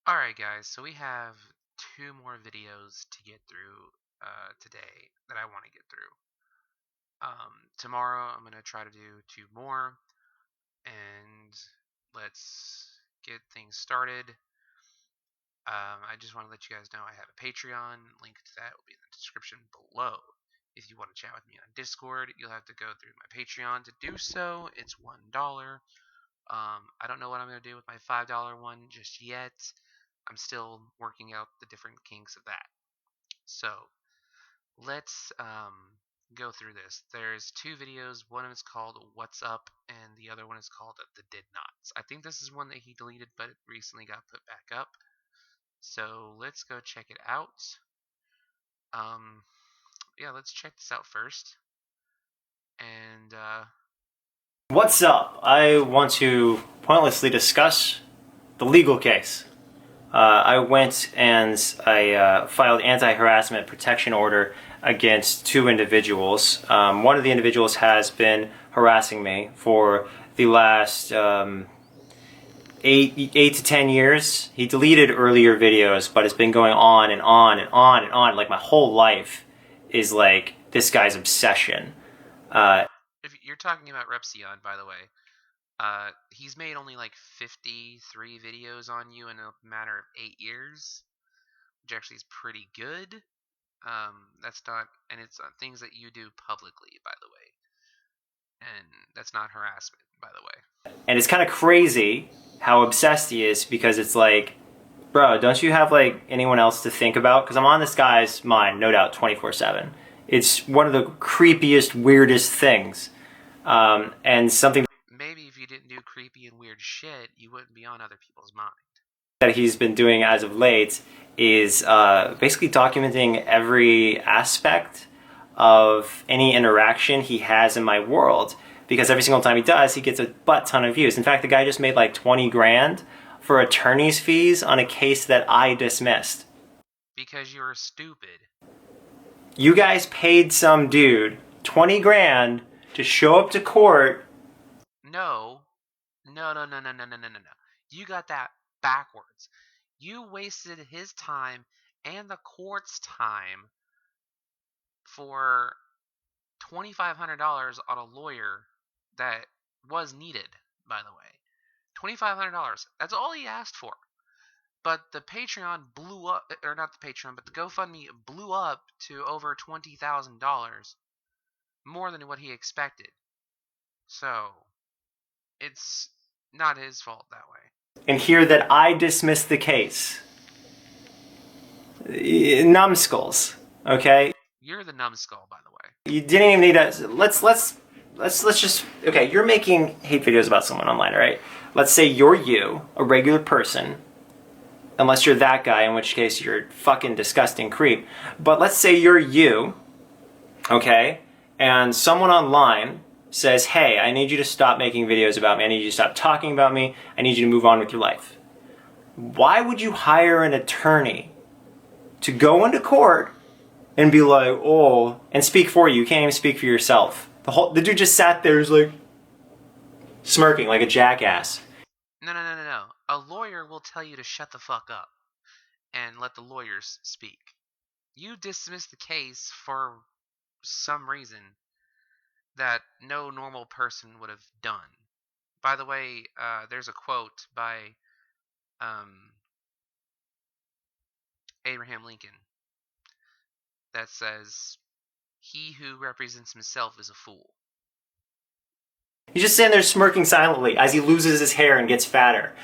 Alright guys, so we have two more videos to get through today that I want to get through. Tomorrow I'm going to try to do two more, and let's get things started. I just want to let you guys know I have a Patreon. Link to that will be in the description below. If you want to chat with me on Discord, you'll have to go through my Patreon to do so. It's $1. I don't know what I'm going to do with my $5 one just yet. I'm still working out the different kinks of that. So let's go through this. There's two videos. One is called What's Up, and the other one is called The Did Nots. I think this is one that he deleted, but it recently got put back up. So let's go check it out. Yeah, let's check this out first. And What's up? I want to pointlessly discuss the legal case. I went and I filed anti-harassment protection order against two individuals. One of the individuals has been harassing me for the last 8 to 10 years. He deleted earlier videos, but it's been going on and on and on and on. Like my whole life is like this guy's obsession. if you're talking about Repsion, by the way, he's made only like 53 videos on you in a matter of 8 years, which actually is pretty good. That's not, and it's things that you do publicly, by the way, and that's not harassment, by the way. And it's kind of crazy how obsessed he is, because it's like, bro, don't you have like anyone else to think about? Because I'm on this guy's mind, no doubt, 24/7. It's one of the creepiest, weirdest things, and something Maybe if you didn't do creepy and weird shit, you wouldn't be on other people's mind. that he's been doing as of late is basically documenting every aspect of any interaction he has in my world, because every single time he does, he gets a butt ton of views. In fact, the guy just made like 20 grand for attorney's fees on a case that I dismissed. Because you're stupid. You guys paid some dude 20 grand to show up to court. No. You got that backwards. You wasted his time and the court's time for $2,500 on a lawyer that was needed, by the way. $2,500. That's all he asked for. But the Patreon blew up, or not the Patreon, but the GoFundMe blew up to over $20,000. More than what he expected. So, it's not his fault that way. And hear that I dismissed the case. Numbskulls, okay? You're the numbskull, by the way. You didn't even need to. Let's just. Okay, you're making hate videos about someone online, right? Let's say you're you, a regular person. Unless you're that guy, in which case you're a fucking disgusting creep. But let's say you're you, okay? And someone online says, hey, I need you to stop making videos about me. I need you to stop talking about me. I need you to move on with your life. Why would you hire an attorney to go into court and be like, oh, and speak for you? You can't even speak for yourself. The dude just sat there, is like smirking like a jackass. No. A lawyer will tell you to shut the fuck up and let the lawyers speak. You dismissed the case for some reason that no normal person would have done. By the way, there's a quote by Abraham Lincoln that says, "He who represents himself is a fool." He's just sitting there smirking silently as he loses his hair and gets fatter.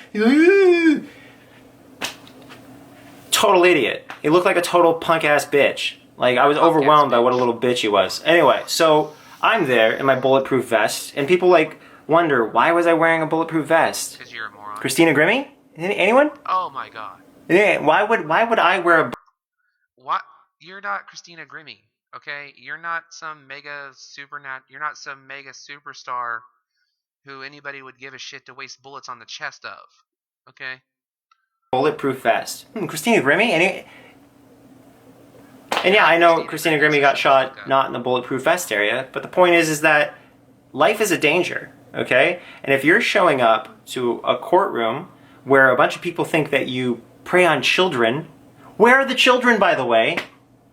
Total idiot. He looked like a total punk-ass bitch. Like, I was overwhelmed by what a little bitch he was. Anyway, so I'm there in my bulletproof vest, and people, like, wonder, why was I wearing a bulletproof vest? Because you're a moron. Christina Grimmie? Anyone? Oh my god. Why would I wear a... What? You're not Christina Grimmie, okay? You're not some mega superstar who anybody would give a shit to waste bullets on the chest of, okay? Bulletproof vest. Christina Grimmie? And yeah, I know Christina Grimmie got shot not in the bulletproof vest area, but the point is that life is a danger, okay? And if you're showing up to a courtroom where a bunch of people think that you prey on children. Where are the children, by the way?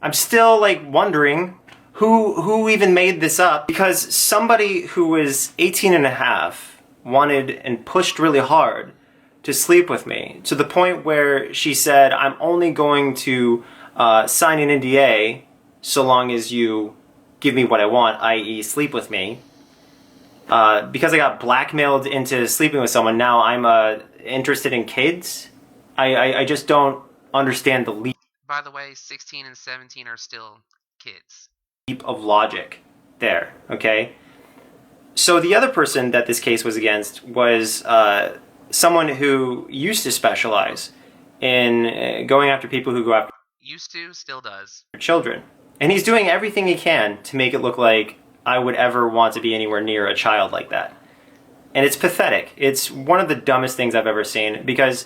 I'm still like wondering who even made this up, because somebody who was 18 and a half wanted and pushed really hard to sleep with me, to the point where she said, I'm only going to sign an NDA so long as you give me what I want, i.e. sleep with me. Because I got blackmailed into sleeping with someone, now I'm interested in kids? I just don't understand the leap. By the way, 16 and 17 are still kids. Of logic there, okay? So the other person that this case was against was someone who used to specialize in going after people who go after Used to, still does. children. And he's doing everything he can to make it look like I would ever want to be anywhere near a child like that. And it's pathetic. It's one of the dumbest things I've ever seen, because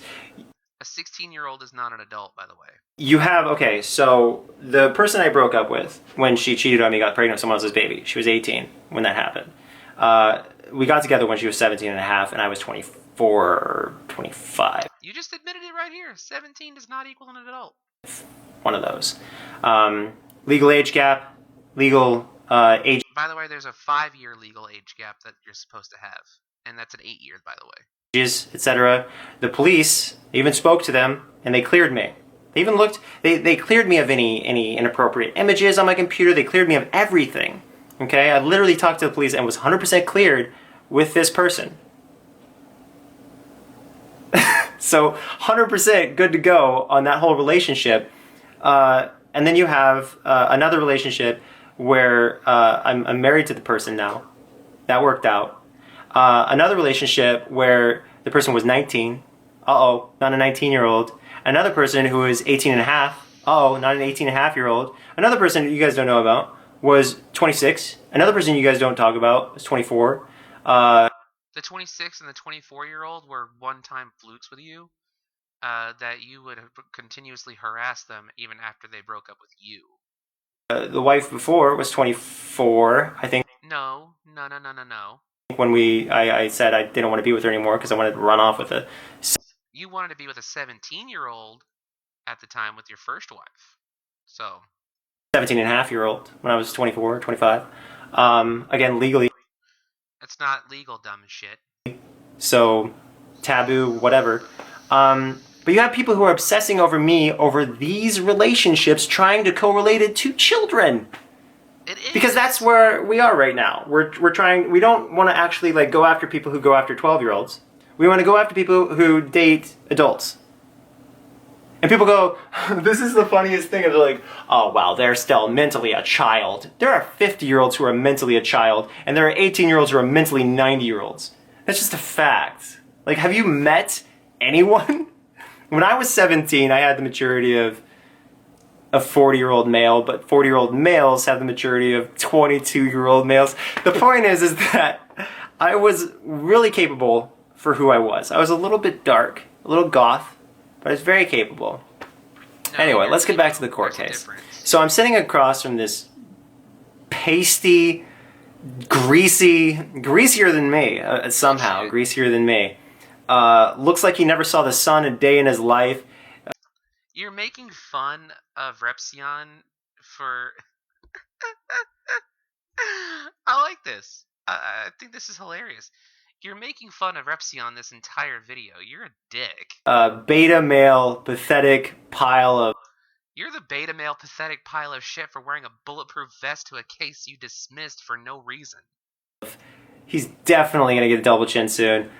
a 16-year-old is not an adult, by the way. You have, okay, so the person I broke up with when she cheated on me, got pregnant with someone else's baby. She was 18 when that happened. We got together when she was 17 and a half, and I was 24 or 25. You just admitted it right here. 17 does not equal an adult. One of those. Legal age gap, legal age. By the way, there's a 5-year legal age gap that you're supposed to have, and that's an 8-year, by the way. Etc. The police even spoke to them, and they cleared me. They even looked, they cleared me of any inappropriate images on my computer. They cleared me of everything. Okay? I literally talked to the police and was 100% cleared with this person. So 100% good to go on that whole relationship. And then you have another relationship where I'm married to the person now. That worked out. Another relationship where the person was 19. Uh-oh, not a 19-year-old. Another person who was 18 and a half. Uh-oh, not an 18 and a half-year-old. Another person you guys don't know about was 26. Another person you guys don't talk about was 24. The 26 and the 24-year-old were one-time flukes with you, that you would continuously harass them even after they broke up with you. The wife before was 24, I think. No. When I said I didn't want to be with her anymore because I wanted to run off with a... You wanted to be with a 17-year-old at the time with your first wife. So... 17 and a half-year-old when I was 24, 25. Again, legally. It's not legal, dumb as shit. So, taboo, whatever. But you have people who are obsessing over me over these relationships, trying to correlate it to children. It is. Because that's where we are right now. We're trying, we don't want to actually like go after people who go after 12-year-olds. We want to go after people who date adults. And people go, this is the funniest thing. And they're like, oh, wow, they're still mentally a child. There are 50-year-olds who are mentally a child, and there are 18-year-olds who are mentally 90-year-olds. That's just a fact. Like, have you met anyone? When I was 17, I had the maturity of a 40-year-old male, but 40-year-old males have the maturity of 22-year-old males. The point is that I was really capable for who I was. I was a little bit dark, a little goth, but I was very capable. No, anyway, let's get back to the court case. So I'm sitting across from this pasty, greasier than me, somehow, greasier than me. Looks like he never saw the sun a day in his life. You're making fun of Repsion for... I like this. I think this is hilarious. You're making fun of Repsion this entire video. You're a dick. Beta male, pathetic pile of... You're the beta male, pathetic pile of shit for wearing a bulletproof vest to a case you dismissed for no reason. He's definitely going to get a double chin soon.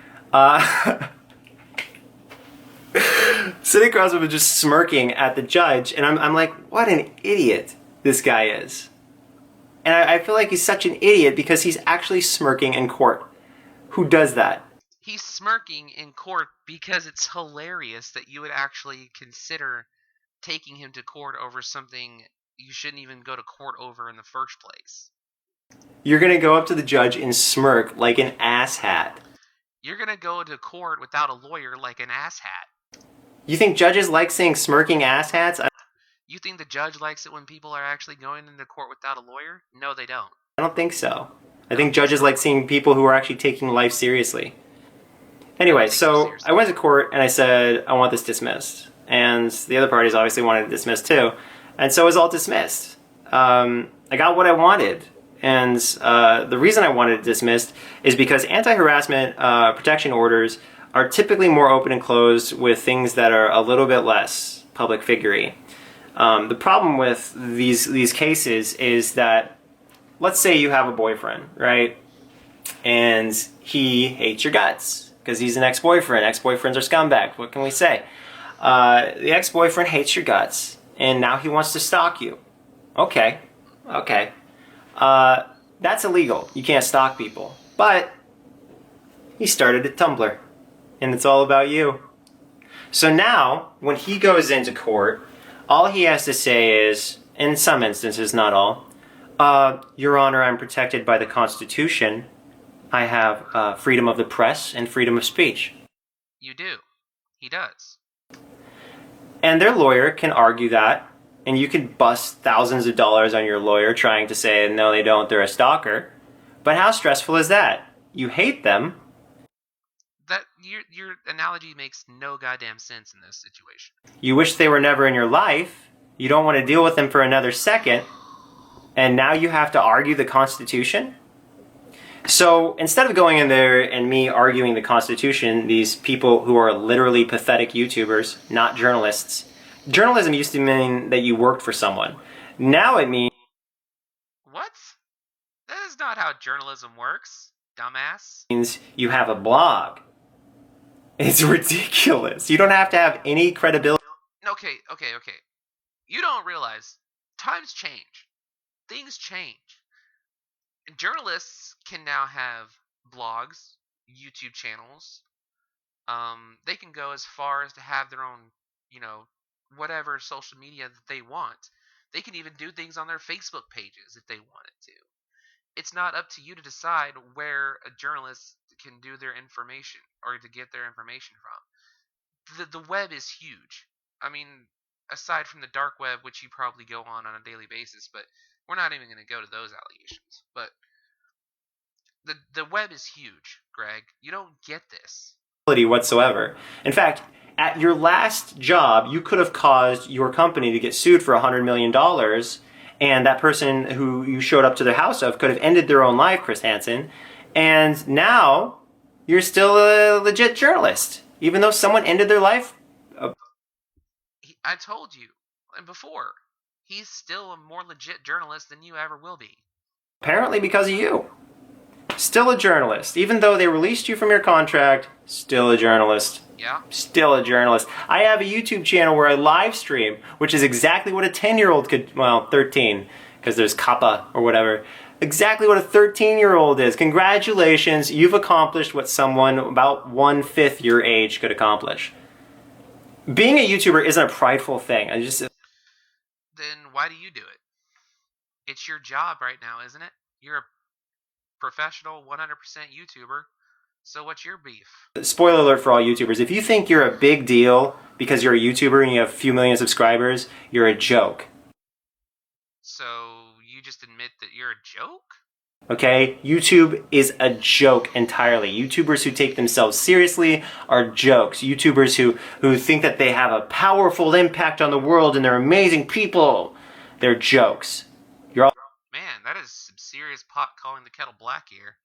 Sitting across from him just smirking at the judge, and I'm like, what an idiot this guy is. And I feel like he's such an idiot because he's actually smirking in court. Who does that? He's smirking in court because it's hilarious that you would actually consider taking him to court over something you shouldn't even go to court over in the first place. You're going to go up to the judge and smirk like an asshat. You're going to go to court without a lawyer like an asshat. You think judges like saying smirking asshats? You think the judge likes it when people are actually going into court without a lawyer? No, they don't. I don't think so. I think judges like seeing people who are actually taking life seriously. Anyway, Take you so seriously. I went to court and I said, I want this dismissed. And the other parties obviously wanted it dismissed too. And so it was all dismissed. I got what I wanted. And the reason I wanted it dismissed is because anti-harassment protection orders are typically more open and closed with things that are a little bit less public figure-y. The problem with these cases is that, let's say you have a boyfriend, right? And he hates your guts because he's an ex-boyfriend. Ex-boyfriends are scumbags. What can we say? The ex-boyfriend hates your guts, and now he wants to stalk you. Okay. That's illegal. You can't stalk people. But he started a Tumblr, and it's all about you. So now, when he goes into court, all he has to say is, in some instances, not all, Your Honor, I'm protected by the Constitution. I have freedom of the press and freedom of speech. You do. He does. And their lawyer can argue that, and you can bust thousands of dollars on your lawyer trying to say, no, they don't, they're a stalker. But how stressful is that? You hate them. That your analogy makes no goddamn sense in this situation. You wish they were never in your life. You don't want to deal with them for another second. And now you have to argue the Constitution? So instead of going in there and me arguing the Constitution, these people who are literally pathetic YouTubers, not journalists, journalism used to mean that you worked for someone. Now it means... What? That is not how journalism works, dumbass. ...means you have a blog. It's ridiculous. You don't have to have any credibility. Okay. You don't realize times change. Things change. Journalists can now have blogs, YouTube channels. They can go as far as to have their own, whatever social media that they want. They can even do things on their Facebook pages if they wanted to. It's not up to you to decide where a journalist can do their information or to get their information from. The web is huge. I mean, aside from the dark web, which you probably go on a daily basis, but we're not even going to go to those allegations. But the web is huge, Greg. You don't get this. Whatsoever. In fact, at your last job, you could have caused your company to get sued for $100 million, and that person who you showed up to the house of could have ended their own life, Chris Hansen, and now you're still a legit journalist, even though someone ended their life. I told you before, he's still a more legit journalist than you ever will be. Apparently because of you. Still a journalist. Even though they released you from your contract, still a journalist. Yeah. Still a journalist. I have a YouTube channel where I live stream, which is exactly what a 10-year-old could, well, 13, because there's Kappa or whatever. Exactly what a 13-year-old is. Congratulations, you've accomplished what someone about 1/5 your age could accomplish. Being a YouTuber isn't a prideful thing. Then why do you do it? It's your job right now, isn't it? You're a professional 100% YouTuber. So what's your beef? Spoiler alert for all YouTubers. If you think you're a big deal because you're a YouTuber and you have a few million subscribers, you're a joke. So you just admit that you're a joke? Okay? YouTube is a joke entirely. YouTubers who take themselves seriously are jokes. YouTubers who think that they have a powerful impact on the world and they're amazing people, they're jokes. You're all... Man, that is some serious pot calling the kettle black here.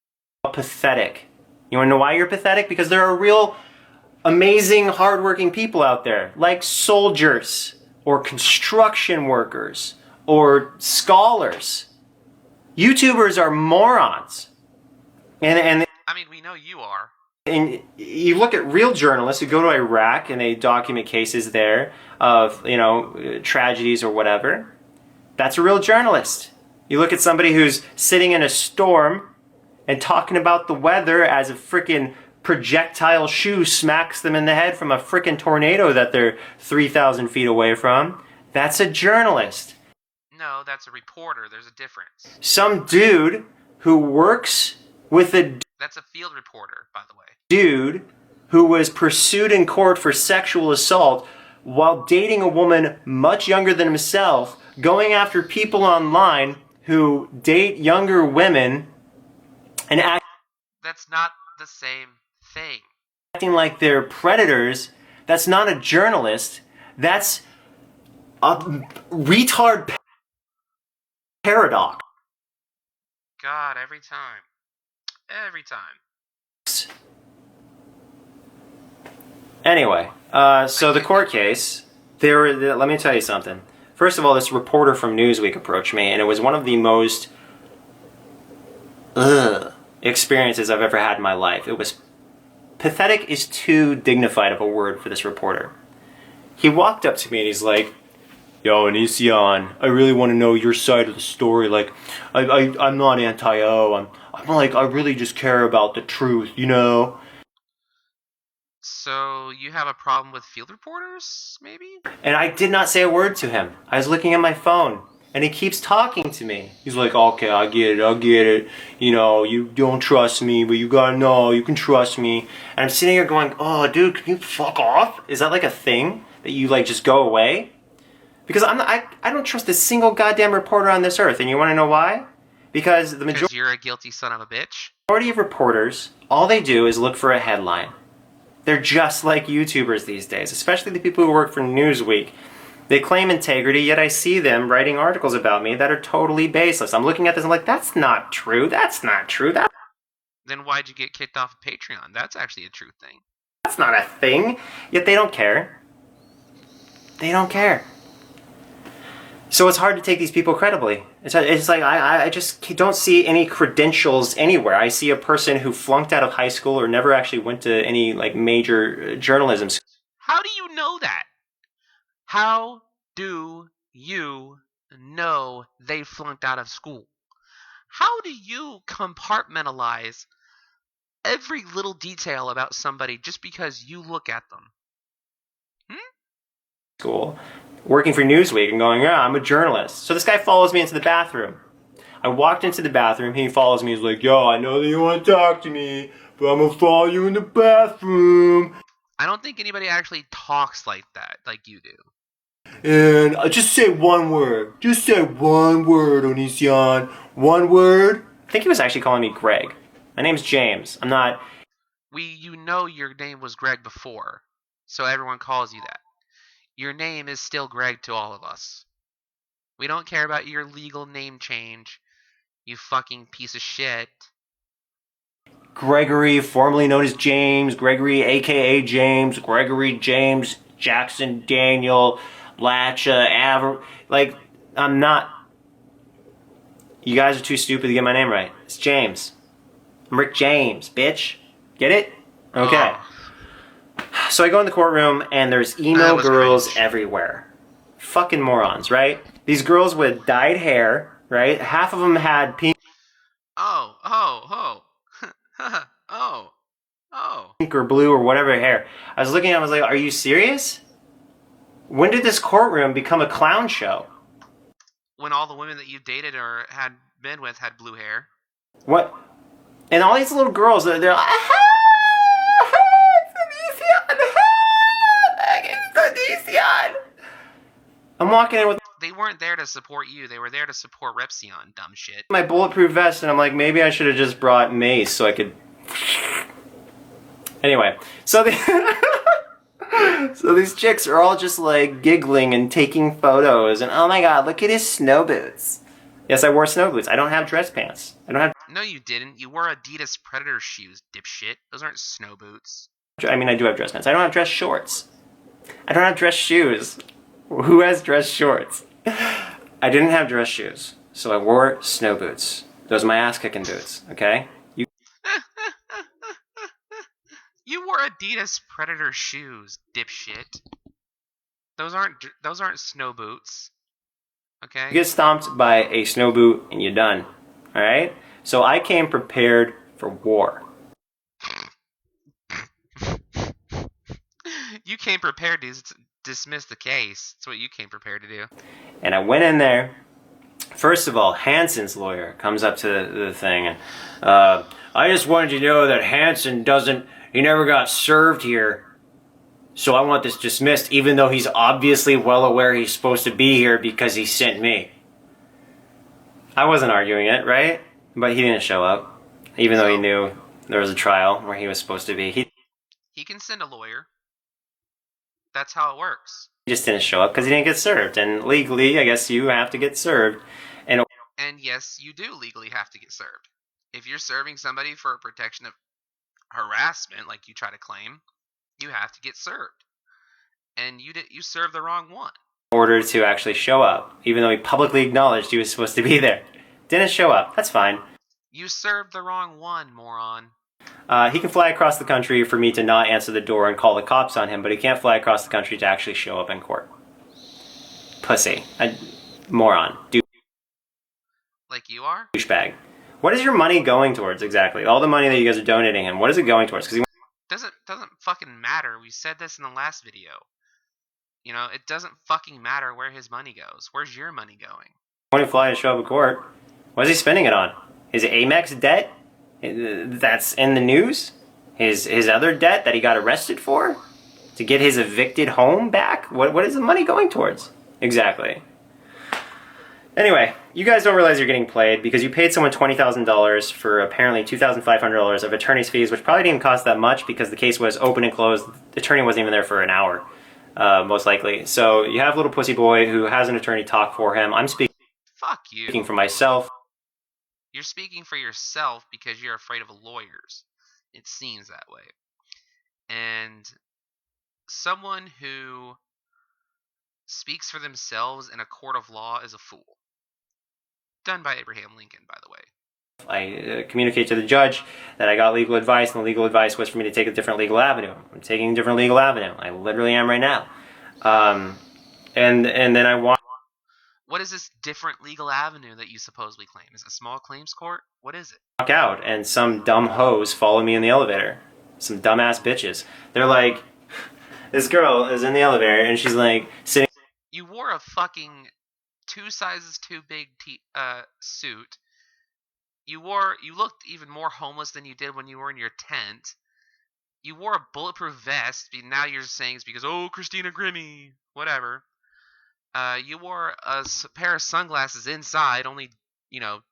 Pathetic. You want to know why you're pathetic? Because there are real amazing, hardworking people out there, like soldiers, or construction workers, or scholars. YouTubers are morons. And I mean, we know you are. And you look at real journalists who go to Iraq and they document cases there of, tragedies or whatever. That's a real journalist. You look at somebody who's sitting in a storm and talking about the weather as a frickin' projectile shoe smacks them in the head from a frickin' tornado that they're 3,000 feet away from. That's a journalist. No, that's a reporter. There's a difference. Some dude who works with a... That's a field reporter, by the way. Dude who was pursued in court for sexual assault while dating a woman much younger than himself, going after people online who date younger women and act... That's not the same thing. acting like they're predators. That's not a journalist. That's a retard paradox. God, every time. Every time. Anyway, so the court case, let me tell you something. First of all, this reporter from Newsweek approached me, and it was one of the most experiences I've ever had in my life. It was pathetic is too dignified of a word for this reporter. He walked up to me and he's like, "Yo, Onision, I really want to know your side of the story. Like, I'm not anti-O. I'm like, I really just care about the truth, you know?" So you have a problem with field reporters, maybe? And I did not say a word to him. I was looking at my phone, and he keeps talking to me. He's like, "Okay, I get it. You know, you don't trust me, but you gotta know, you can trust me." And I'm sitting here going, "Oh, dude, can you fuck off? Is that like a thing that you like just go away?" Because I don't trust a single goddamn reporter on this earth, and you want to know why? Because Because you're a guilty son of a bitch. majority of reporters, all they do is look for a headline. They're just like YouTubers these days, especially the people who work for Newsweek. They claim integrity, yet I see them writing articles about me that are totally baseless. I'm looking at this and I'm like, that's not true. That's not true. Then why'd you get kicked off of Patreon? That's actually a true thing. That's not a thing. Yet they don't care. They don't care. So it's hard to take these people credibly. It's like I just don't see any credentials anywhere. I see a person who flunked out of high school or never actually went to any like major journalism school. How do you know that? How do you know they flunked out of school? How do you compartmentalize every little detail about somebody just because you look at them? School, working for Newsweek and going, "Yeah, I'm a journalist." So this guy follows me into the bathroom. I walked into the bathroom, he follows me, he's like, "Yo, I know that you want to talk to me, but I'm gonna follow you in the bathroom." I don't think anybody actually talks like that, like you do. And just say one word. Just say one word, Onision. One word. I think he was actually calling me Greg. My name's James. I'm not... You know your name was Greg before, so everyone calls you that. Your name is still Greg to all of us. We don't care about your legal name change, you fucking piece of shit. Gregory, formerly known as James. Gregory, a.k.a. James. Gregory, James, Jackson, Daniel, Latcha, like, I'm not... You guys are too stupid to get my name right. It's James. I'm Rick James, bitch. Get it? Okay. So I go in the courtroom, and there's emo girls cringe. everywhere. Fucking morons, right? These girls with dyed hair, right? Half of them had pink or blue or whatever hair. I was looking at them, I was like, are you serious? When did this courtroom become a clown show? When all the women that you dated or had been with had blue hair. What? And all these little girls, they're like, I'm walking in with They weren't there to support you, they were there to support Repsion, dumb shit. my bulletproof vest, and I'm like, maybe I should have just brought mace so I could... Anyway, so so these chicks are all just like giggling and taking photos, and oh my god, look at his snow boots. Yes, I wore snow boots. I don't have dress pants. I don't have... No, you didn't. You wore Adidas Predator shoes, dipshit. Those aren't snow boots. I mean, I do have dress pants. I don't have dress shorts. I don't have dress shoes. Who has dress shorts? I didn't have dress shoes, so I wore snow boots. Those are my ass-kicking boots, okay? You wore Adidas Predator shoes, dipshit. Those aren't snow boots. Okay? You get stomped by a snow boot and you're done, alright? So I came prepared for war. You came prepared to dismiss the case. That's what you came prepared to do. And I went in there. First of all, Hansen's lawyer comes up to the thing and, I just wanted you to know that Hansen he never got served here. So I want this dismissed, even though he's obviously well aware he's supposed to be here because he sent me. I wasn't arguing it, right? But he didn't show up, even though he knew there was a trial where he was supposed to be. He can send a lawyer. That's how it works. He just didn't show up because he didn't get served. And legally, I guess you have to get served. And yes, you do legally have to get served. If you're serving somebody for protection of harassment, like you try to claim, you have to get served. And you served the wrong one. In order to actually show up, even though he publicly acknowledged he was supposed to be there. Didn't show up. That's fine. You served the wrong one, moron. He can fly across the country for me to not answer the door and call the cops on him, but he can't fly across the country to actually show up in court. Pussy. Moron. Like you are? Douchebag. What is your money going towards exactly? All the money that you guys are donating him, what is it going towards? Because doesn't fucking matter. We said this in the last video. You know, it doesn't fucking matter where his money goes. Where's your money going? When he fly to show up in court, what is he spending it on? His Amex debt? That's in the news? His other debt that he got arrested for? To get his evicted home back? What is the money going towards? Exactly. Anyway, you guys don't realize you're getting played because you paid someone $20,000 for apparently $2,500 of attorney's fees, which probably didn't cost that much because the case was open and closed. The attorney wasn't even there for an hour, most likely. So you have little pussy boy who has an attorney talk for him. I'm speaking for myself. You're speaking for yourself because you're afraid of lawyers. It seems that way. And someone who speaks for themselves in a court of law is a fool. Done by Abraham Lincoln, by the way. I communicate to the judge that I got legal advice, and the legal advice was for me to take a different legal avenue. I'm taking a different legal avenue. I literally am right now. And then I want... What is this different legal avenue that you supposedly claim? Is it a small claims court? What is it? Walk out, and some dumb hoes follow me in the elevator. Some dumbass bitches. They're like, this girl is in the elevator, and she's like, sitting... You wore a fucking 2 sizes too big suit. You looked even more homeless than you did when you were in your tent. You wore a bulletproof vest. Now you're saying it's because, oh, Christina Grimmie, whatever. You wore a pair of sunglasses inside. Only,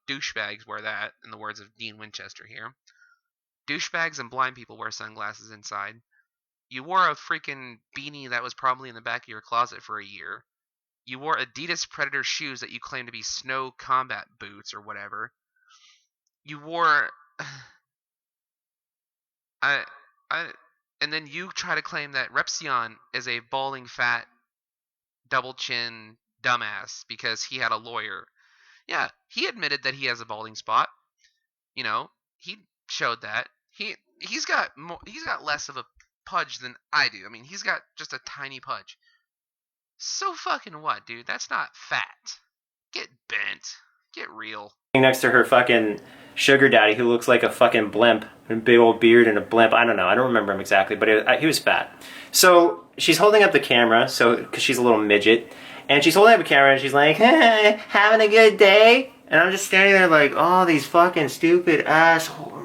douchebags wear that, in the words of Dean Winchester here. Douchebags and blind people wear sunglasses inside. You wore a freaking beanie that was probably in the back of your closet for a year. You wore Adidas Predator shoes that you claim to be snow combat boots or whatever. You wore... and then you try to claim that Repsion is a balding, fat, double chin dumbass because he had a lawyer. Yeah, he admitted that he has a balding spot. He showed that. He's got less of a pudge than I do. I mean, he's got just a tiny pudge. So fucking what, dude? That's not fat. Get bent. Get real. Next to her fucking sugar daddy who looks like a fucking blimp. A big old beard and a blimp. I don't know. I don't remember him exactly, but he was fat. So she's holding up the camera, because she's a little midget. And she's holding up a camera and she's like, hey, having a good day? And I'm just standing there like, oh, these fucking stupid assholes.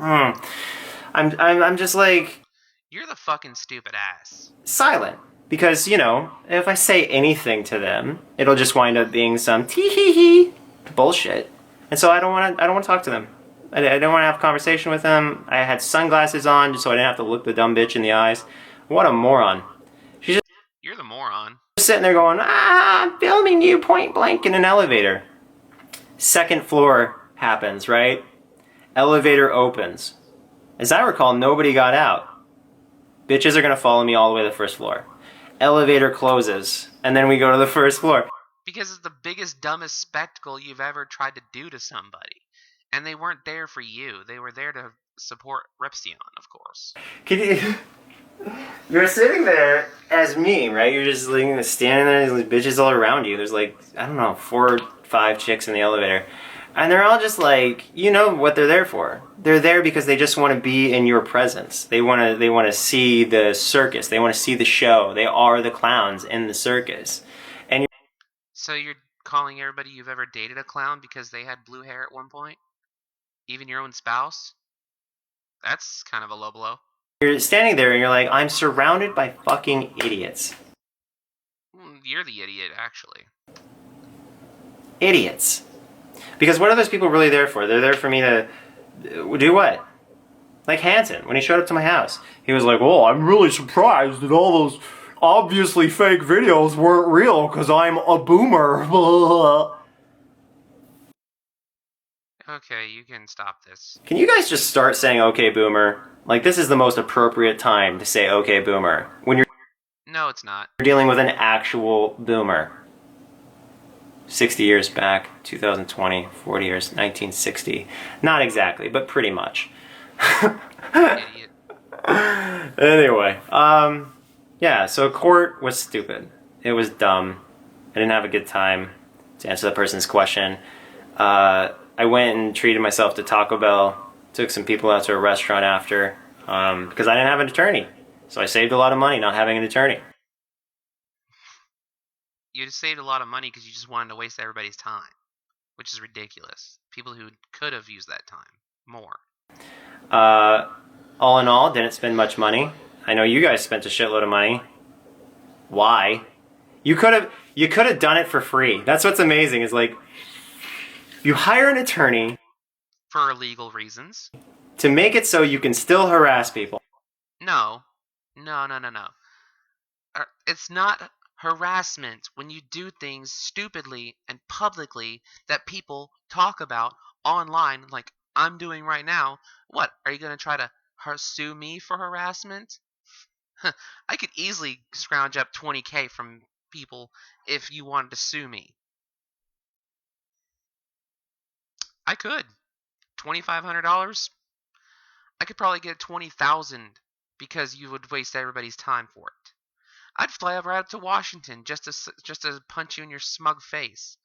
I'm just like... You're the fucking stupid ass. Silent. Because, if I say anything to them, it'll just wind up being some tee-hee-hee bullshit. And so I don't want to talk to them. I don't want to have a conversation with them. I had sunglasses on just so I didn't have to look the dumb bitch in the eyes. What a moron. You're the moron. Just sitting there going, I'm filming you point blank in an elevator. Second floor happens, right? Elevator opens. As I recall, nobody got out. Bitches are going to follow me all the way to the first floor. Elevator closes, and then we go to the first floor. Because it's the biggest, dumbest spectacle you've ever tried to do to somebody. And they weren't there for you. They were there to support Repsion, of course. You're sitting there as me, right? You're just like standing there, there's bitches all around you. There's like, I don't know, 4 or 5 chicks in the elevator. And they're all just like, you know what they're there for. They're there because they just want to be in your presence. They want to see the circus. They want to see the show. They are the clowns in the circus. And so you're calling everybody you've ever dated a clown because they had blue hair at one point? Even your own spouse? That's kind of a low blow. You're standing there and you're like, I'm surrounded by fucking idiots. You're the idiot, actually. Idiots. Because what are those people really there for? They're there for me to do what? Like Hanson, when he showed up to my house, he was like, "Oh, I'm really surprised that all those obviously fake videos weren't real because I'm a boomer." Okay, you can stop this. Can you guys just start saying "Okay, boomer"? Like, this is the most appropriate time to say "Okay, boomer" when you're No, it's not. dealing with an actual boomer. 60 years back, 2020, 40 years, 1960. Not exactly, but pretty much. Idiot. Anyway, yeah, so court was stupid. It was dumb. I didn't have a good time to answer the person's question. I went and treated myself to Taco Bell, took some people out to a restaurant after, because I didn't have an attorney. So I saved a lot of money not having an attorney. You just saved a lot of money because you just wanted to waste everybody's time, which is ridiculous. People who could have used that time more. All in all, didn't spend much money. I know you guys spent a shitload of money. Why? You could have done it for free. That's what's amazing, is like, you hire an attorney For legal reasons. to make it so you can still harass people. No. It's not harassment when you do things stupidly and publicly that people talk about online like I'm doing right now. What, are you going to try to sue me for harassment? I could easily scrounge up $20,000 from people if you wanted to sue me. I could. $2,500? I could probably get $20,000 because you would waste everybody's time for it. I'd fly right up to Washington just to punch you in your smug face.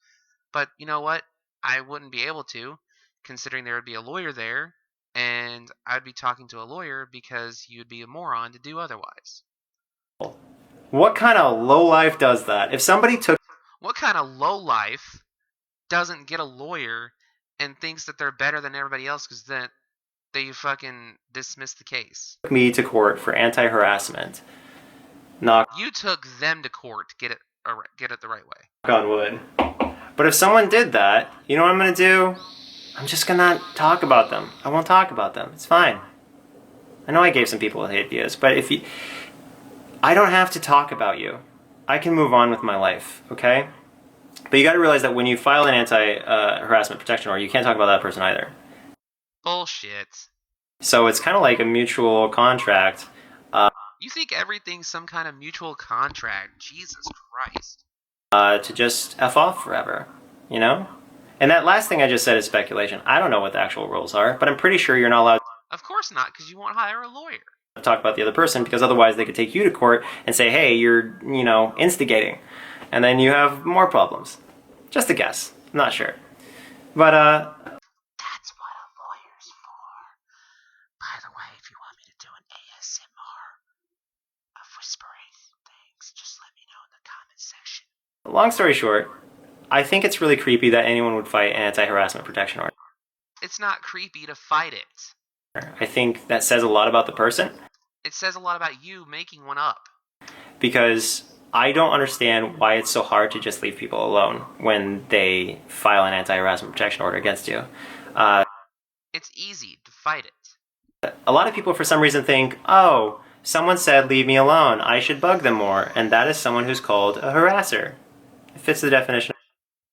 But you know what? I wouldn't be able to, considering there would be a lawyer there, and I'd be talking to a lawyer because you'd be a moron to do otherwise. What kind of lowlife does that? If somebody took What kind of lowlife doesn't get a lawyer and thinks that they're better than everybody else because then they fucking dismiss the case? me to court for anti-harassment, knock You took them to court to get it the right way. on wood. But if someone did that, you know what I'm going to do? I'm just going to not talk about them. I won't talk about them. It's fine. I know I gave some people hate videos, but I don't have to talk about you. I can move on with my life, okay? But you got to realize that when you file an anti-harassment protection order, you can't talk about that person either. Bullshit. So it's kind of like a mutual contract. You think everything's some kind of mutual contract? Jesus Christ. To just F off forever, you know? And that last thing I just said is speculation. I don't know what the actual rules are, but I'm pretty sure you're not allowed Of course not, because you won't hire a lawyer. to talk about the other person, because otherwise they could take you to court and say, hey, you're, instigating. And then you have more problems. Just a guess. I'm not sure. But, That's what a lawyer's for. By the way, if you want me to do an ASMR of whispering things, just let me know in the comment section. long story short, I think it's really creepy that anyone would fight an anti-harassment protection order. It's not creepy to fight it. I think that says a lot about the person, It says a lot about you making one up. because I don't understand why it's so hard to just leave people alone when they file an anti-harassment protection order against you. It's easy to fight it. A lot of people for some reason think, oh, someone said leave me alone, I should bug them more, and that is someone who's called a harasser. It fits the definition.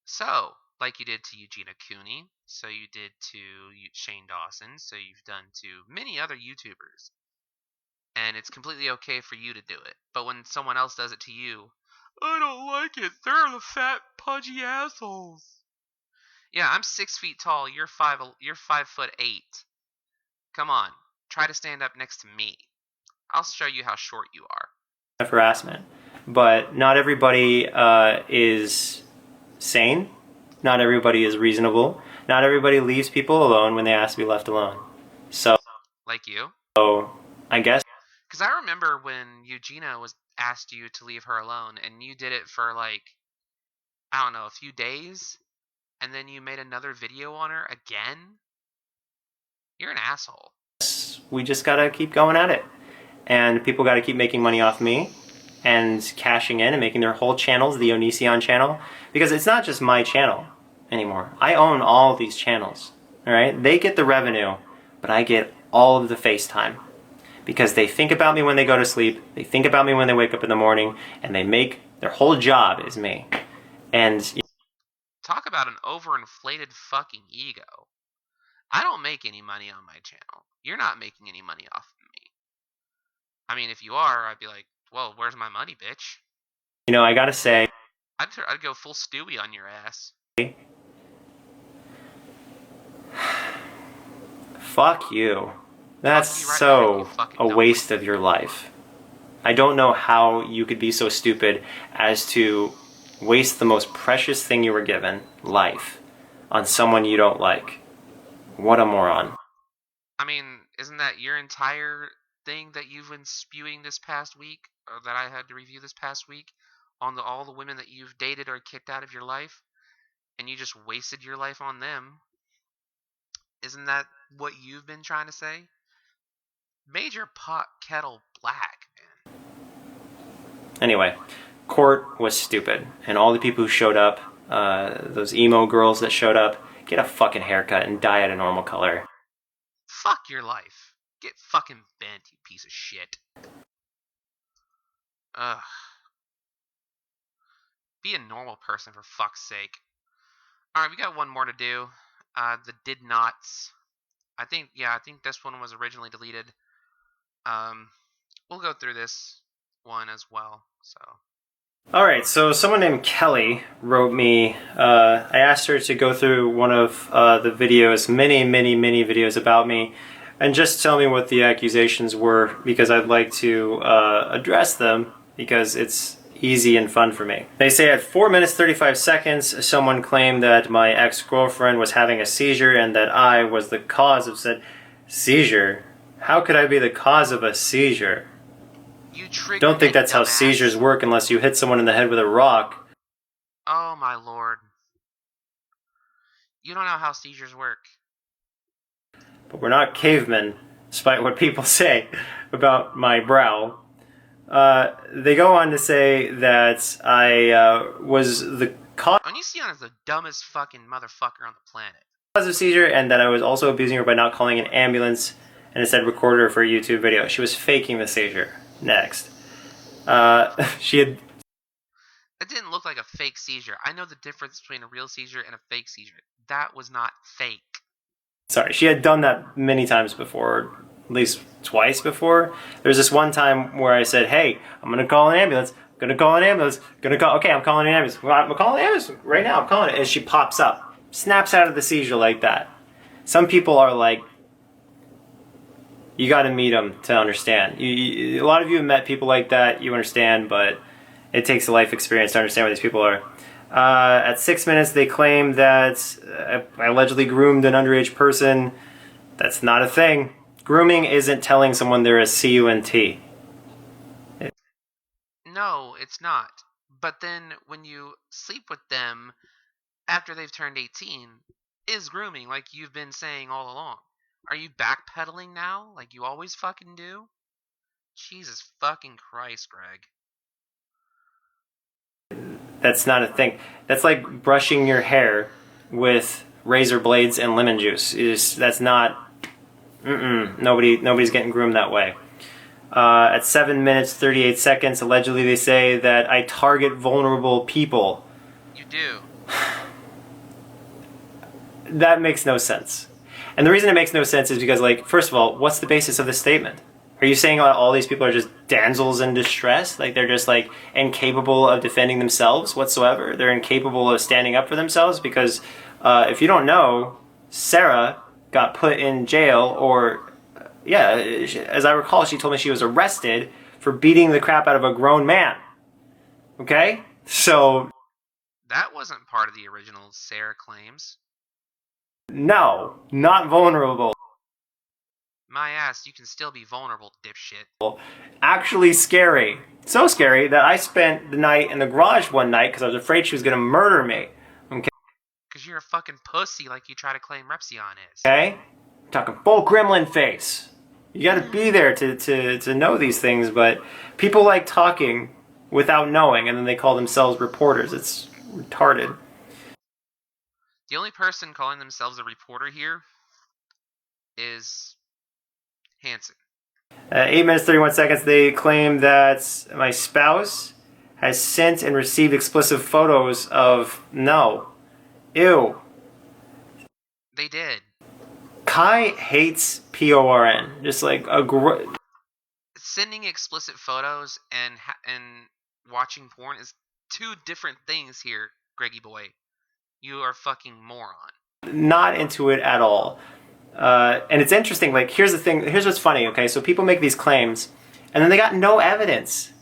So, like you did to Eugenia Cooney, so you did to Shane Dawson, so you've done to many other YouTubers. And it's completely okay for you to do it. But when someone else does it to you, I don't like it. They're the fat, pudgy assholes. Yeah, I'm 6 feet tall. You're 5'8". Come on, try to stand up next to me. I'll show you how short you are. Of harassment. But not everybody is sane. Not everybody is reasonable. Not everybody leaves people alone when they ask to be left alone. So, Like you? I guess. Because I remember when Eugenia asked you to leave her alone, and you did it for like, I don't know, a few days, and then you made another video on her again? You're an asshole. We just gotta keep going at it. And people gotta keep making money off me and cashing in and making their whole channels the Onision channel. Because it's not just my channel anymore. I own all these channels. Alright? They get the revenue, but I get all of the FaceTime. Because they think about me when they go to sleep, they think about me when they wake up in the morning, and they make their whole job is me. And talk about an overinflated fucking ego. I don't make any money on my channel. You're not making any money off of me. I mean, if you are, I'd be like, well, where's my money, bitch? I gotta say, I'd go full Stewie on your ass. Fuck you. That's Fuck you right so a waste of your life. I don't know how you could be so stupid as to waste the most precious thing you were given, life, on someone you don't like. What a moron. I mean, isn't that your entire thing that you've been spewing this past week, or that I had to review this past week, on all the women that you've dated or kicked out of your life, and you just wasted your life on them? Isn't that what you've been trying to say? Major pot kettle black, man. Anyway, court was stupid, and all the people who showed up, those emo girls that showed up, get a fucking haircut and dye it a normal color. Fuck your life. Get fucking bent, you piece of shit. Ugh. Be a normal person, for fuck's sake. Alright, we got one more to do. The did nots. I think this one was originally deleted. We'll go through this one as well, so. Alright, so someone named Kelly wrote me, I asked her to go through one of the videos, many videos about me, and just tell me what the accusations were, because I'd like to address them, because it's easy and fun for me. They say at 4 minutes 35 seconds, someone claimed that my ex-girlfriend was having a seizure and that I was the cause of said seizure. How could I be the cause of a seizure? Don't think that's how seizures work unless you hit someone in the head with a rock. Oh my lord. You don't know how seizures work. But we're not cavemen, despite what people say about my brow. They go on to say that I was the cause Onision is the dumbest fucking motherfucker on the planet. Of seizure, and that I was also abusing her by not calling an ambulance and instead recorded her for a YouTube video. She was faking the seizure. Next. She had... It didn't look like a fake seizure. I know the difference between a real seizure and a fake seizure. That was not fake. Sorry, she had done that many times before, at least twice before. There's this one time where I said, hey, I'm gonna call an ambulance, okay, I'm calling an ambulance, I'm calling an ambulance right now, I'm calling it, and she pops up, snaps out of the seizure like that. Some people are like, you gotta meet them to understand. A lot of you have met people like that, you understand, but it takes a life experience to understand what these people are. At 6 minutes, they claim that I allegedly groomed an underage person. That's not a thing. Grooming isn't telling someone they're a CUNT. No, it's not. But then when you sleep with them after they've turned 18, is grooming, like you've been saying all along. Are you backpedaling now, like you always fucking do? Jesus fucking Christ, Greg. That's not a thing. That's like brushing your hair with razor blades and lemon juice. That's not... Nobody's getting groomed that way. At 7 minutes 38 seconds, allegedly they say that I target vulnerable people. You do. That makes no sense. And the reason it makes no sense is because, like, first of all, what's the basis of this statement? Are you saying all these people are just damsels in distress? Like, they're just, like, incapable of defending themselves whatsoever? They're incapable of standing up for themselves? Because if you don't know, Sarah got put in jail, or, yeah, as I recall, she told me she was arrested for beating the crap out of a grown man. Okay? So... that wasn't part of the original Sarah claims. No, not vulnerable. My ass, you can still be vulnerable, dipshit. Actually scary. So scary that I spent the night in the garage one night because I was afraid she was going to murder me. Okay? Because you're a fucking pussy like you try to claim Repsion is. Okay? I'm talking full gremlin face. You got to be there to know these things, but people like talking without knowing, and then they call themselves reporters. It's retarded. The only person calling themselves a reporter here is Hansen. 8 minutes 31 seconds. They claim that my spouse has sent and received explicit photos of no. Ew. They did. Kai hates PORN. Just like a Sending explicit photos and watching porn is two different things here, Greggy boy. You are fucking moron. Not into it at all. And it's interesting, like, here's the thing, here's what's funny, okay? So people make these claims, and then they got no evidence.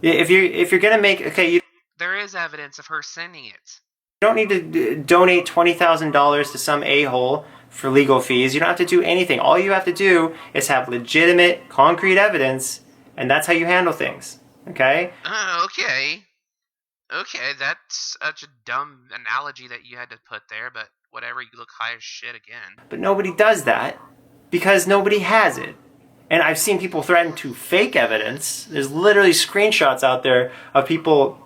If you're gonna make, okay, there is evidence of her sending it. You don't need to donate $20,000 to some a-hole for legal fees. You don't have to do anything. All you have to do is have legitimate, concrete evidence, and that's how you handle things, okay? Okay. Okay, that's such a dumb analogy that you had to put there, but whatever, you look high as shit again. But nobody does that because nobody has it. And I've seen people threaten to fake evidence. There's literally screenshots out there of people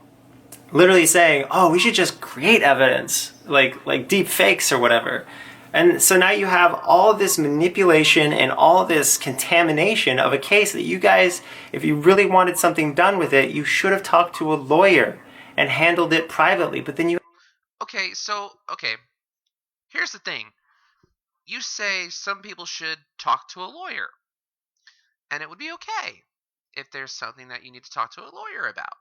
literally saying, oh, we should just create evidence, like deep fakes or whatever. And so now you have all this manipulation and all this contamination of a case that you guys, if you really wanted something done with it, you should have talked to a lawyer and handled it privately. But then you... Okay, here's the thing. You say some people should talk to a lawyer. And it would be okay if there's something that you need to talk to a lawyer about.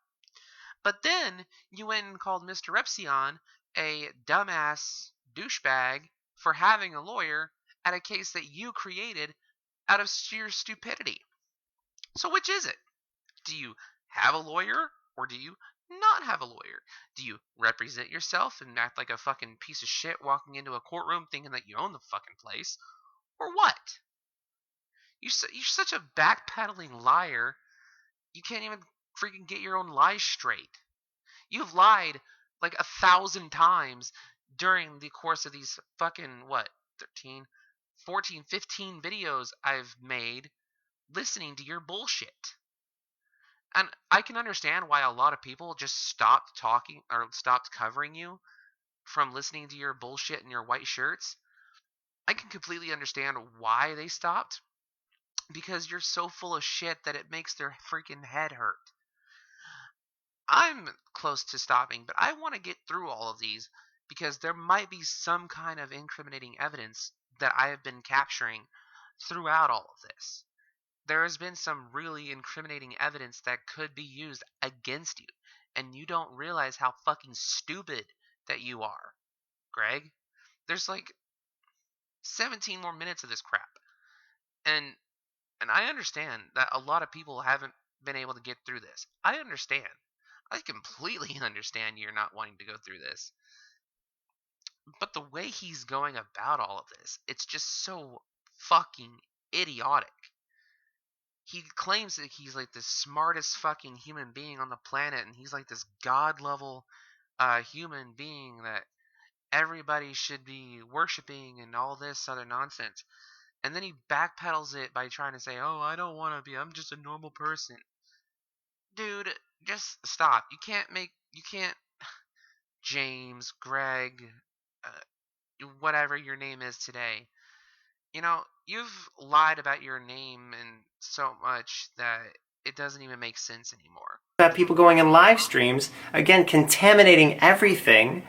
But then you went and called Mr. Epsilon a dumbass douchebag for having a lawyer at a case that you created out of sheer stupidity. So which is it? Do you have a lawyer or do you not have a lawyer? Do you represent yourself and act like a fucking piece of shit walking into a courtroom thinking that you own the fucking place? Or what? You're such a backpedaling liar. You can't even freaking get your own lies straight. You've lied like 1,000 times during the course of these fucking, 13, 14, 15 videos I've made listening to your bullshit. And I can understand why a lot of people just stopped talking or stopped covering you from listening to your bullshit and your white shirts. I can completely understand why they stopped. Because you're so full of shit that it makes their freaking head hurt. I'm close to stopping, but I want to get through all of these because there might be some kind of incriminating evidence that I have been capturing throughout all of this. There has been some really incriminating evidence that could be used against you, and you don't realize how fucking stupid that you are, Greg. There's like 17 more minutes of this crap. And I understand that a lot of people haven't been able to get through this. I understand. I completely understand you're not wanting to go through this. But the way he's going about all of this, it's just so fucking idiotic. He claims that he's like the smartest fucking human being on the planet, and he's like this god-level human being that everybody should be worshiping and all this other nonsense. And then he backpedals it by trying to say, oh, I don't want to be, I'm just a normal person. Dude, just stop. You can't, James, Greg, whatever your name is today. You know, you've lied about your name and so much that it doesn't even make sense anymore. Have people going in live streams, again, contaminating everything,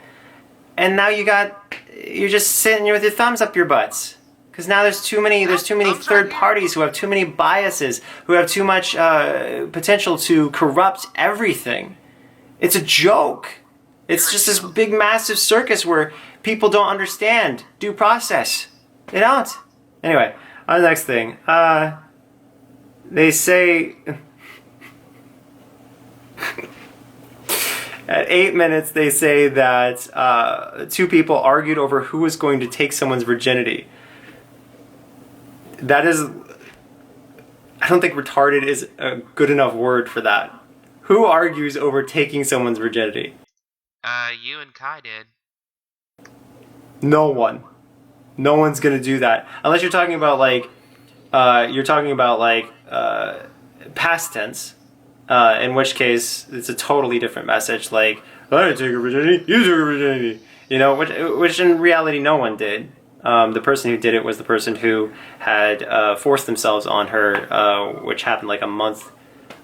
and now you're just sitting here with your thumbs up your butts. Because now there's too many third parties who have too many biases, who have too much potential to corrupt everything. It's a joke. It's just this big, massive circus where people don't understand due process. They don't. Anyway, on the next thing. They say... At 8 minutes, they say that two people argued over who was going to take someone's virginity. That is, I don't think retarded is a good enough word for that. Who argues over taking someone's virginity? You and Kai did. No one. No one's gonna do that. Unless you're talking about past tense. In which case, it's a totally different message. Like, I didn't take her virginity, you took her virginity. You know, which in reality no one did. The person who did it was the person who had forced themselves on her, which happened like a month,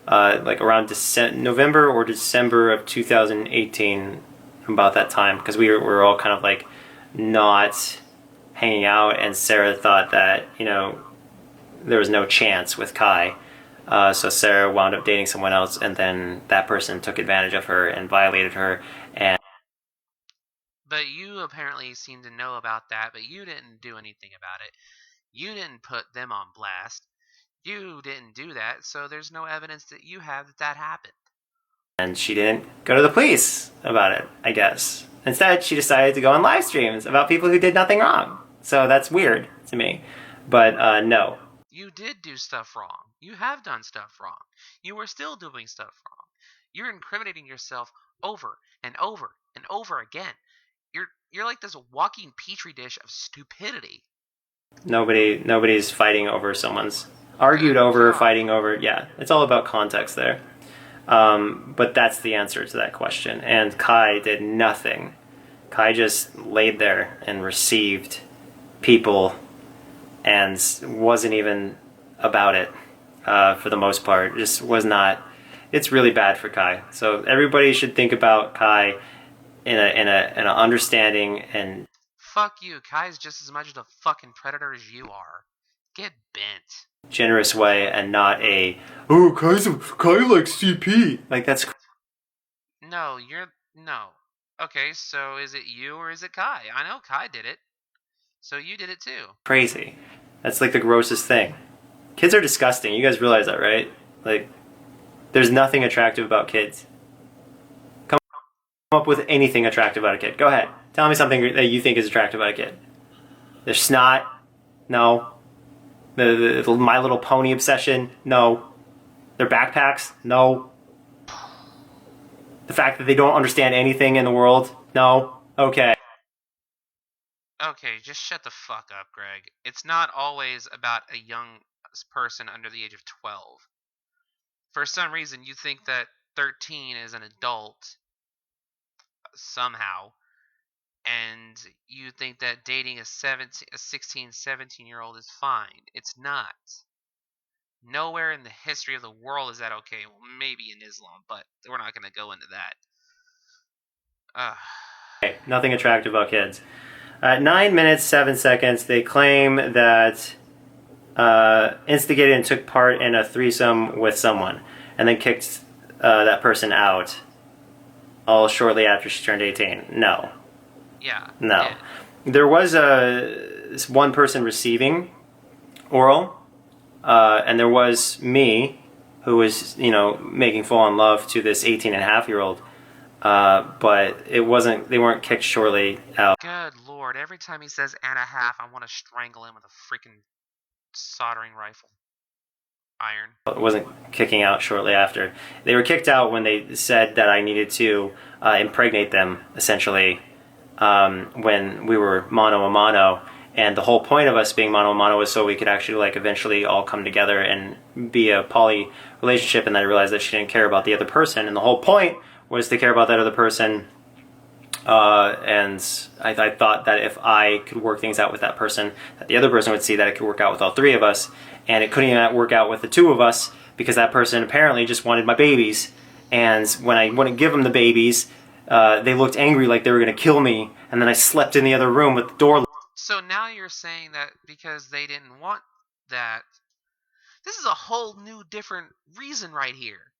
like around November or December of 2018, about that time, because we were all kind of like not hanging out, and Sarah thought that, you know, there was no chance with Kai. So Sarah wound up dating someone else, and then that person took advantage of her and violated her. And But you apparently seem to know about that, but you didn't do anything about it. You didn't put them on blast. You didn't do that, so there's no evidence that you have that happened. And she didn't go to the police about it, I guess. Instead, she decided to go on live streams about people who did nothing wrong. So that's weird to me. But no. You did do stuff wrong. You have done stuff wrong. You are still doing stuff wrong. You're incriminating yourself over and over and over again. You're like this walking petri dish of stupidity. Nobody's fighting over someone's argued over, fighting over. Yeah, it's all about context there. But that's the answer to that question. And Kai did nothing. Kai just laid there and received people and wasn't even about it for the most part. Just was not. It's really bad for Kai. So everybody should think about Kai in an understanding and. Fuck you. Kai's just as much of a fucking predator as you are. Get bent. Generous way, and not a Kai likes CP. Like that's. No. Okay, so is it you or is it Kai? I know Kai did it. So you did it too. Crazy. That's like the grossest thing. Kids are disgusting. You guys realize that, right? Like, there's nothing attractive about kids. Come up with anything attractive about a kid. Go ahead. Tell me something that you think is attractive about a kid. Their snot? No. The My Little Pony obsession? No. Their backpacks? No. The fact that they don't understand anything in the world? No. Okay. Okay, just shut the fuck up, Greg. It's not always about a young person under the age of 12. For some reason, you think that 13 is an adult somehow, and you think that dating a 16, 17-year-old is fine. It's not. Nowhere in the history of the world is that okay. Well, maybe in Islam, but we're not going to go into that. Okay, nothing attractive about kids. At 9 minutes, 7 seconds, they claim that instigated and took part in a threesome with someone, and then kicked that person out all shortly after she turned 18. No. Yeah. No. Yeah. There was one person receiving oral, and there was me, who was, making full-on love to this 18-and-a-half-year-old. But it wasn't. They weren't kicked shortly out. Good lord! Every time he says "and a half," I want to strangle him with a freaking soldering rifle. Iron. It wasn't kicking out shortly after. They were kicked out when they said that I needed to impregnate them, essentially, when we were mano a mano. And the whole point of us being mano a mano was so we could actually, eventually all come together and be a poly relationship. And then I realized that she didn't care about the other person. And the whole point was to care about that other person. And I thought that if I could work things out with that person, that the other person would see that it could work out with all three of us. And it couldn't even work out with the two of us because that person apparently just wanted my babies. And when I wouldn't give them the babies, they looked angry like they were going to kill me. And then I slept in the other room with the door. So now you're saying that because they didn't want that, this is a whole new different reason right here.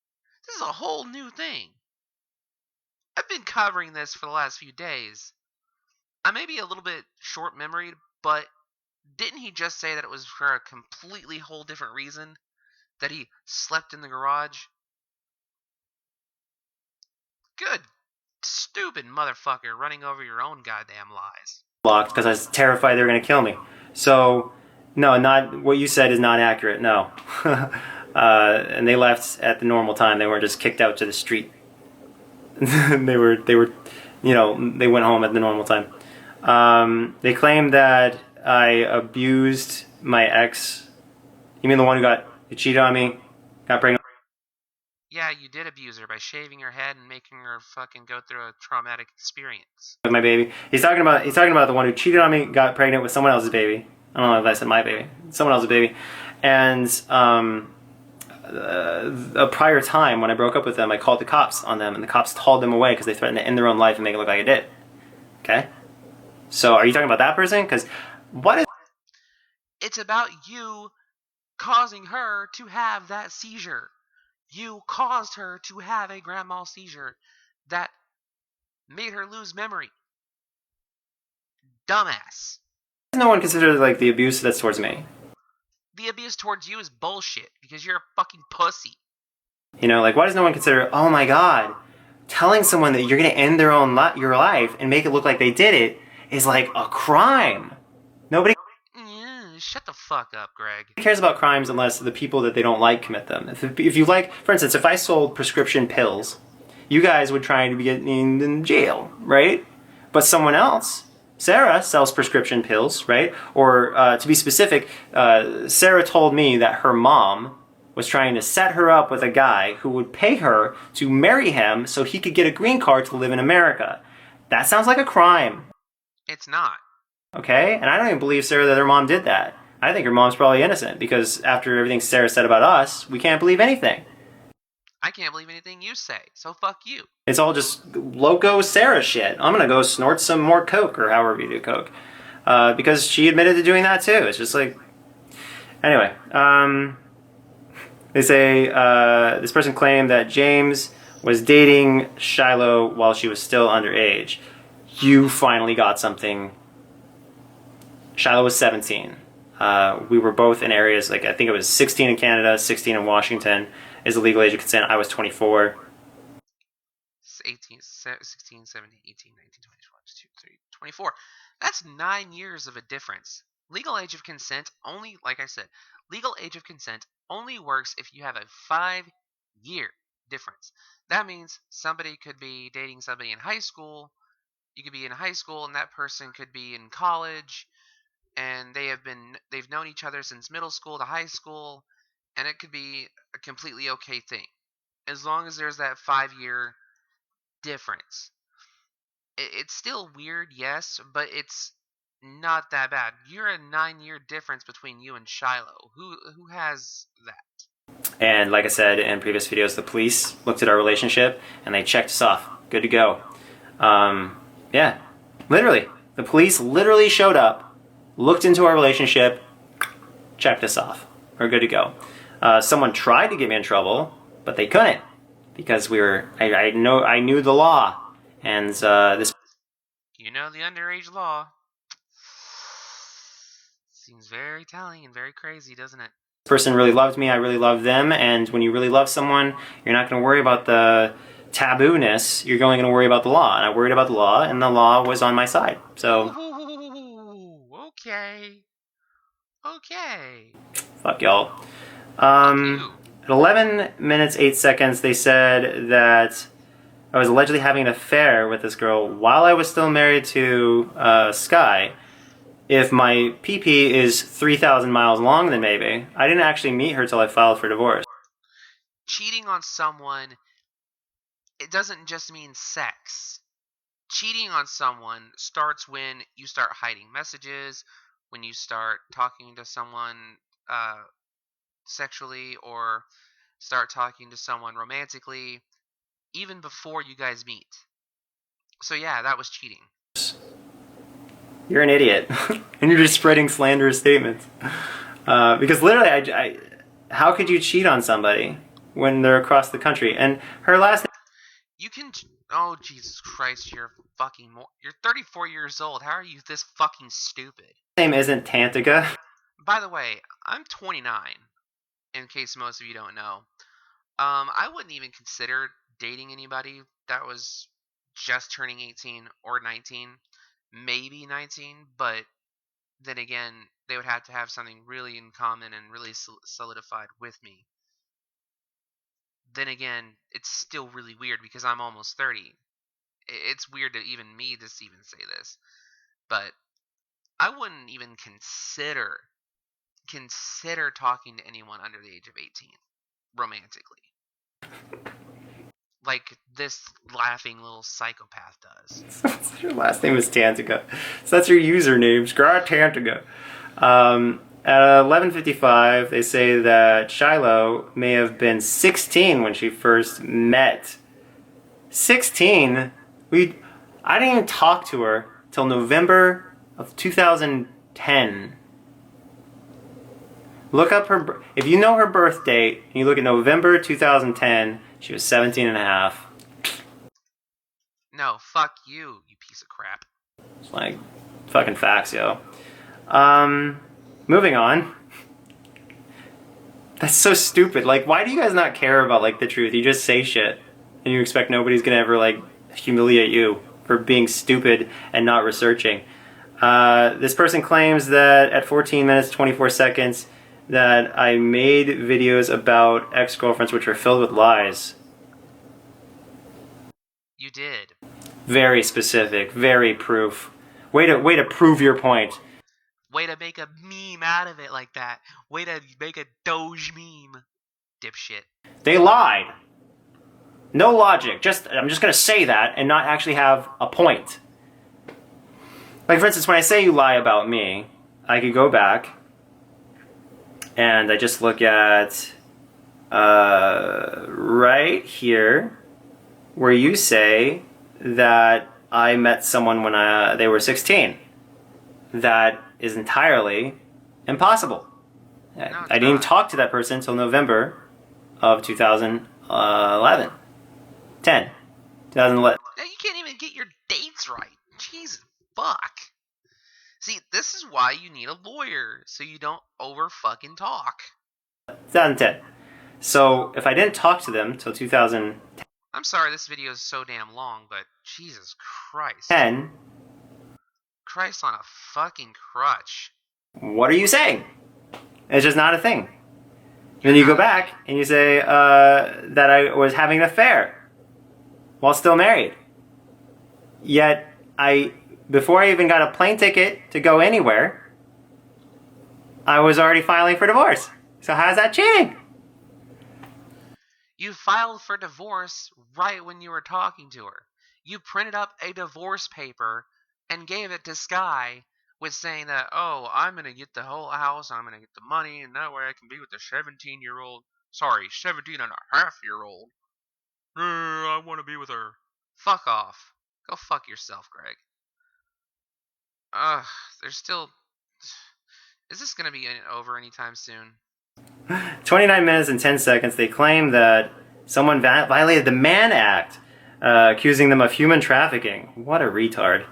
This is a whole new thing. I've been covering this for the last few days. I may be a little bit short-memoried, but didn't he just say that it was for a completely whole different reason? That he slept in the garage? Good, stupid motherfucker running over your own goddamn lies. Blocked because I was terrified they were going to kill me. So, no, not what you said is not accurate, no. And they left at the normal time. They weren't just kicked out to the street. they were, they went home at the normal time. They claimed that I abused my ex. You mean the one who cheated on me, got pregnant? Yeah, you you did abuse her by shaving her head and making her fucking go through a traumatic experience. With my baby. He's talking about the one who cheated on me, got pregnant with someone else's baby. I don't know if I said my baby. Someone else's baby. And a prior time when I broke up with them, I called the cops on them, and the cops hauled them away because they threatened to end their own life and make it look like I did. Okay? So are you talking about that person? Because what is... It's about you causing her to have that seizure. You caused her to have a grand mal seizure that made her lose memory. Dumbass. no one consider like the abuse that's towards me? The abuse towards you is bullshit because you're a fucking pussy. You know, like, why does no one consider, oh my god, telling someone that you're going to end their own your life and make it look like they did it is like a crime? Nobody Shut the fuck up, Greg. cares about crimes unless the people that they don't like commit them. If you like, for instance, if I sold prescription pills, you guys would try to be getting in jail, right? But someone else, Sarah, sells prescription pills, right? Or to be specific, Sarah told me that her mom was trying to set her up with a guy who would pay her to marry him so he could get a green card to live in America. That sounds like a crime. It's not. Okay? And I don't even believe, Sarah, that her mom did that. I think her mom's probably innocent because after everything Sarah said about us, we can't believe anything. I can't believe anything you say, so fuck you. It's all just loco Sarah shit. I'm gonna go snort some more coke, or however you do coke. Because she admitted to doing that too. It's just like... Anyway, they say this person claimed that James was dating Shiloh while she was still underage. You finally got something. Shiloh was 17. We were both in areas, like I think it was 16 in Canada, 16 in Washington is the legal age of consent. I was 24. 18, 16, 17, 18, 19, 20, 22, 23, 24. That's 9 years of a difference. Legal age of consent only, like I said, legal age of consent only works if you have a 5-year difference. That means somebody could be dating somebody in high school. You could be in high school and that person could be in college, and they've known each other since middle school to high school, and it could be a completely okay thing as long as there's that 5-year difference. It's still weird, yes, but it's not that bad. You're a 9-year difference between you and Shiloh. Who has that? And like I said in previous videos, the police looked at our relationship and they checked us off. Good to go. Yeah, literally. The police literally showed up, looked into our relationship, checked us off. We're good to go. Someone tried to get me in trouble, but they couldn't because I knew the law, and this. You know the underage law. Seems very telling and very crazy, doesn't it? Person really loved me, I really loved them, and when you really love someone, you're not going to worry about the taboo-ness, you're only going to worry about the law. And I worried about the law, and the law was on my side. So, ooh, okay. Fuck y'all. At 11 minutes 8 seconds, they said that I was allegedly having an affair with this girl while I was still married to Sky. If my PP is 3,000 miles long, then maybe. I didn't actually meet her till I filed for divorce. Cheating on someone, it doesn't just mean sex. Cheating on someone starts when you start hiding messages, when you start talking to someone sexually, or start talking to someone romantically, even before you guys meet. So yeah, that was cheating. You're an idiot. And you're just spreading slanderous statements. Because literally, how could you cheat on somebody when they're across the country? And her last name... You can... Oh, Jesus Christ, you're 34 years old. How are you this fucking stupid? Name isn't Tantica. By the way, I'm 29, in case most of you don't know. I wouldn't even consider dating anybody that was just turning 18 or 19. Maybe 19, but then again, they would have to have something really in common and really solidified with me. Then again, it's still really weird because I'm almost 30. It's weird to even me to even say this, but I wouldn't even consider talking to anyone under the age of 18 romantically. like this laughing little psychopath does. So your last name is Tantica. So that's your username, Scraw Tantica. At 11:55, they say that Shiloh may have been 16 when she first met. 16? I didn't even talk to her till November of 2010. Look up her, if you know her birth date, and you look at November 2010, she was 17 and a half. No, fuck you, you piece of crap. It's like, fucking facts, yo. Moving on. That's so stupid. Like, why do you guys not care about, like, the truth? You just say shit, and you expect nobody's gonna ever, like, humiliate you for being stupid and not researching. This person claims that at 14 minutes, 24 seconds, that I made videos about ex-girlfriends which are filled with lies. You did. Very specific, very proof. Way to prove your point. Way to make a meme out of it like that. Way to make a Doge meme. Dipshit. They lied. No logic. I'm just gonna say that and not actually have a point. Like, for instance, when I say you lie about me, I could go back and I just look at right here where you say that I met someone when they were 16. That is entirely impossible. No, I didn't even talk to that person until November of 2011. 2011. Now you can't even get your dates right. Jesus fuck. See, this is why you need a lawyer, so you don't over fucking talk. 2010. So if I didn't talk to them till 2010, I'm sorry this video is so damn long, but Jesus Christ. Christ on a fucking crutch. what are you saying? It's just not a thing. Then you go back and you say that I was having an affair while still married. Yet before I even got a plane ticket to go anywhere, I was already filing for divorce. So how's that cheating? You filed for divorce right when you were talking to her. You printed up a divorce paper and gave it to Sky with saying that, oh, I'm going to get the whole house, I'm going to get the money, and that way I can be with the 17-year-old. Sorry, 17-and-a-half-year-old. I want to be with her. Fuck off. Go fuck yourself, Greg. There's still... Is this going to be over anytime soon? 29 minutes and 10 seconds, they claim that someone violated the Mann Act, accusing them of human trafficking. What a retard.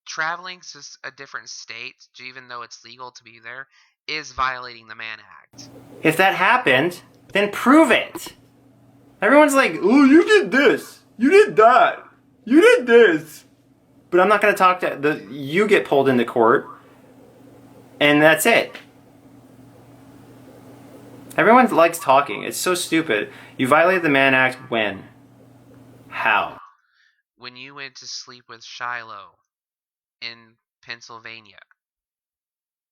Traveling to a different state, even though it's legal to be there, is violating the Mann Act. If that happened, then prove it. Everyone's like, oh, you did this, you did that, you did this. But I'm not going to talk to you get pulled into court, and that's it. Everyone likes talking. It's so stupid. You violated the Mann Act when? How? When you went to sleep with Shiloh in Pennsylvania.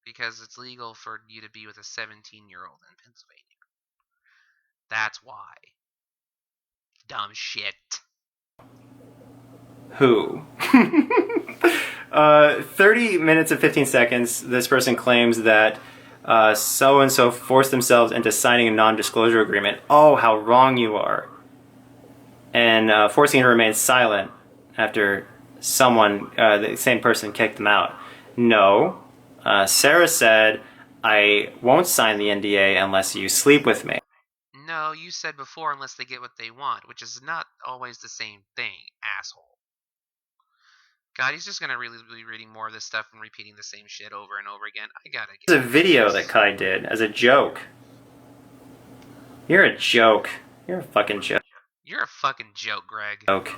Because it's legal for you to be with a 17-year-old in Pennsylvania. That's why. Dumb shit. Who? 30 minutes and 15 seconds, this person claims that so-and-so forced themselves into signing a non-disclosure agreement. Oh, how wrong you are. And forcing to remain silent after someone, the same person, kicked them out. No. Sarah said, I won't sign the NDA unless you sleep with me. No, you said before unless they get what they want, which is not always the same thing, asshole. God, he's just gonna really be reading more of this stuff and repeating the same shit over and over again. I gotta get There's a video that Kai did as a joke. You're a joke. You're a fucking joke. You're a fucking joke, Greg. Joke.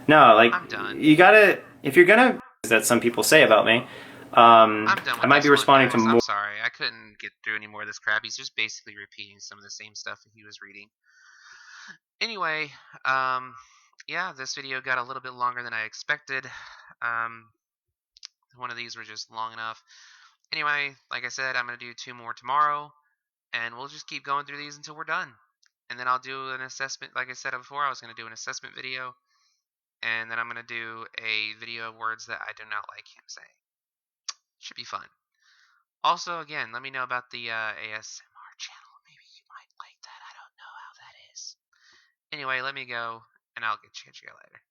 No, like, I'm done. you gotta, if you're gonna, that some people say about me, I'm done with I might be responding to more. I'm sorry, I couldn't get through any more of this crap. He's just basically repeating some of the same stuff that he was reading. Anyway, yeah, this video got a little bit longer than I expected. One of these were just long enough. Anyway, like I said, I'm going to do 2 more tomorrow, and we'll just keep going through these until we're done. and then I'll do an assessment. Like I said before, I was going to do an assessment video, and then I'm going to do a video of words that I do not like him saying. Should be fun. Also, again, let me know about the ASMR channel. Maybe you might like that. I don't know how that is. Anyway, let me go, and I'll catch you later.